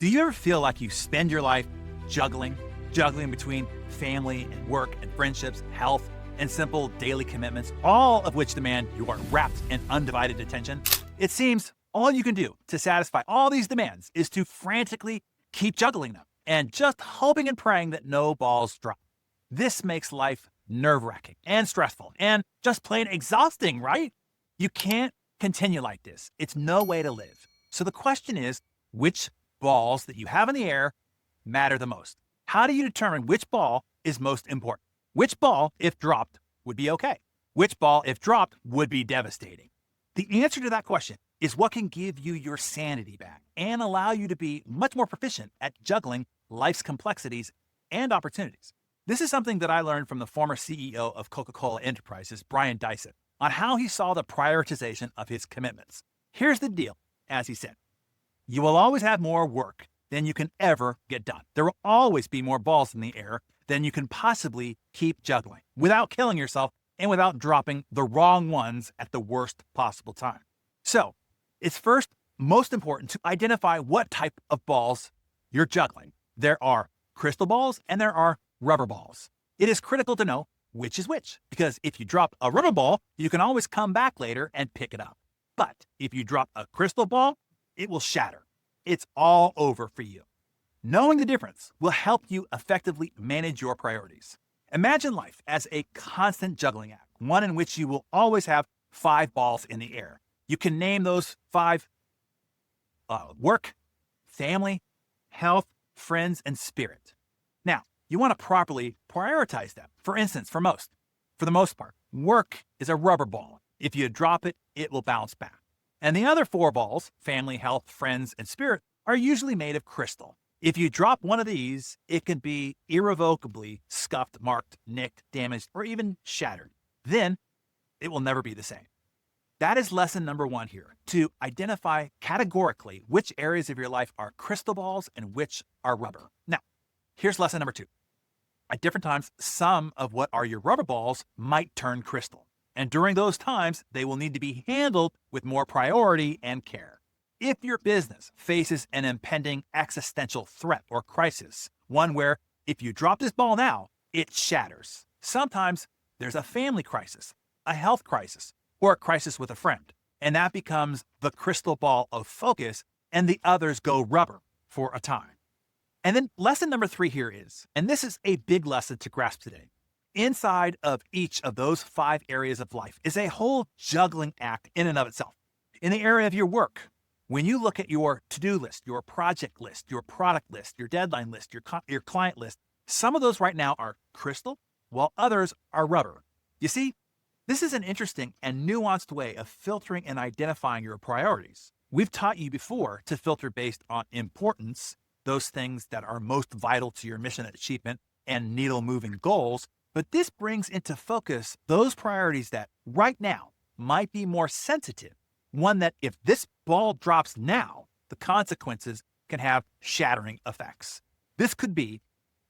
Do you ever feel like you spend your life juggling between family and work and friendships, health, and simple daily commitments, all of which demand your rapt and undivided attention? It seems all you can do to satisfy all these demands is to frantically keep juggling them and just hoping and praying that no balls drop. This makes life nerve-wracking and stressful and just plain exhausting, right? You can't continue like this. It's no way to live. So the question is, which balls that you have in the air matter the most? How do you determine which ball is most important? Which ball, if dropped, would be okay? Which ball, if dropped, would be devastating? The answer to that question is what can give you your sanity back and allow you to be much more proficient at juggling life's complexities and opportunities. This is something that I learned from the former CEO of Coca-Cola Enterprises, Brian Dyson, on how he saw the prioritization of his commitments. Here's the deal, as he said. You will always have more work than you can ever get done. There will always be more balls in the air than you can possibly keep juggling without killing yourself and without dropping the wrong ones at the worst possible time. So, it's first most important to identify what type of balls you're juggling. There are crystal balls and there are rubber balls. It is critical to know which is which, because if you drop a rubber ball, you can always come back later and pick it up. But if you drop a crystal ball, it will shatter. It's all over for you. Knowing the difference will help you effectively manage your priorities. Imagine life as a constant juggling act, one in which you will always have 5 balls in the air. You can name those 5 work, family, health, friends, and spirit. Now, you want to properly prioritize them. For instance, for the most part, work is a rubber ball. If you drop it, it will bounce back. And the other 4 balls, family, health, friends, and spirit, are usually made of crystal. If you drop one of these, it can be irrevocably scuffed, marked, nicked, damaged, or even shattered. Then it will never be the same. That is lesson number 1 here, to identify categorically which areas of your life are crystal balls and which are rubber. Now, here's lesson number 2. At different times, some of what are your rubber balls might turn crystal. And during those times, they will need to be handled with more priority and care. If your business faces an impending existential threat or crisis, one where if you drop this ball now, it shatters. Sometimes there's a family crisis, a health crisis, or a crisis with a friend, and that becomes the crystal ball of focus, and the others go rubber for a time. And then lesson number 3 here is, and this is a big lesson to grasp today, inside of each of those 5 areas of life is a whole juggling act in and of itself. In the area of your work, when you look at your to-do list, your project list, your product list, your deadline list, your client list, some of those right now are crystal, while others are rubber. You see, this is an interesting and nuanced way of filtering and identifying your priorities. We've taught you before to filter based on importance, those things that are most vital to your mission achievement and needle-moving goals, but this brings into focus those priorities that right now might be more sensitive. One that if this ball drops now, the consequences can have shattering effects. This could be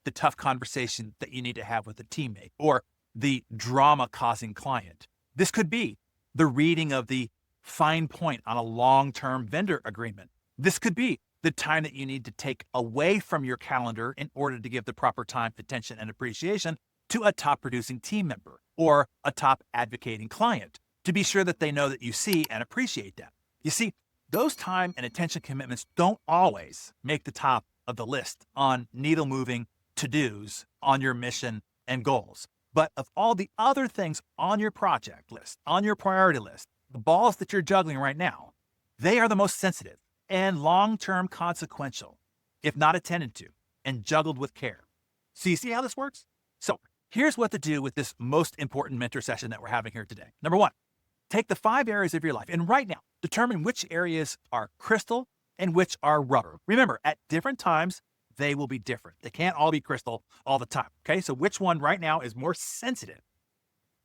the tough conversation that you need to have with a teammate or the drama-causing client. This could be the reading of the fine point on a long-term vendor agreement. This could be the time that you need to take away from your calendar in order to give the proper time, attention, and appreciation to a top-producing team member or a top advocating client to be sure that they know that you see and appreciate them. You see, those time and attention commitments don't always make the top of the list on needle-moving to-dos on your mission and goals. But of all the other things on your project list, on your priority list, the balls that you're juggling right now, they are the most sensitive and long-term consequential if not attended to and juggled with care. So you see how this works? So here's what to do with this most important mentor session that we're having here today. Number 1, take the 5 areas of your life and right now determine which areas are crystal and which are rubber. Remember, at different times, they will be different. They can't all be crystal all the time, okay? So which one right now is more sensitive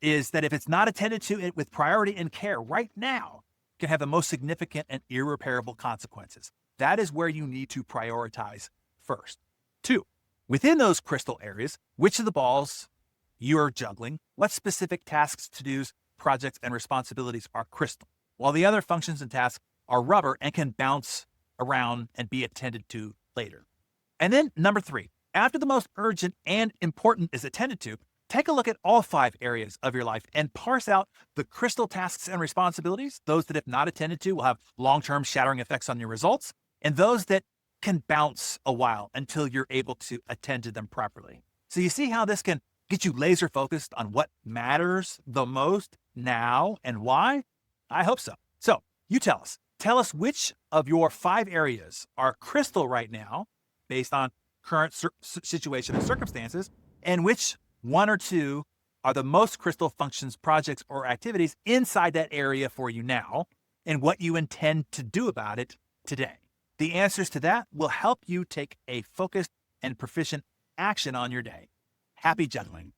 is that if it's not attended to it with priority and care right now, can have the most significant and irreparable consequences. That is where you need to prioritize first. 2, within those crystal areas, which of the balls you're juggling, what specific tasks, to-dos, projects, and responsibilities are crystal, while the other functions and tasks are rubber and can bounce around and be attended to later. And then number 3, after the most urgent and important is attended to, take a look at all 5 areas of your life and parse out the critical tasks and responsibilities, those that if not attended to will have long-term shattering effects on your results, and those that can bounce a while until you're able to attend to them properly. So you see how this can get you laser focused on what matters the most now and why? I hope so. So you tell us which of your 5 areas are crystal right now based on current situation and circumstances, and which 1 or 2 are the most crystal functions, projects, or activities inside that area for you now, and what you intend to do about it today. The answers to that will help you take a focused and proficient action on your day. Happy juggling.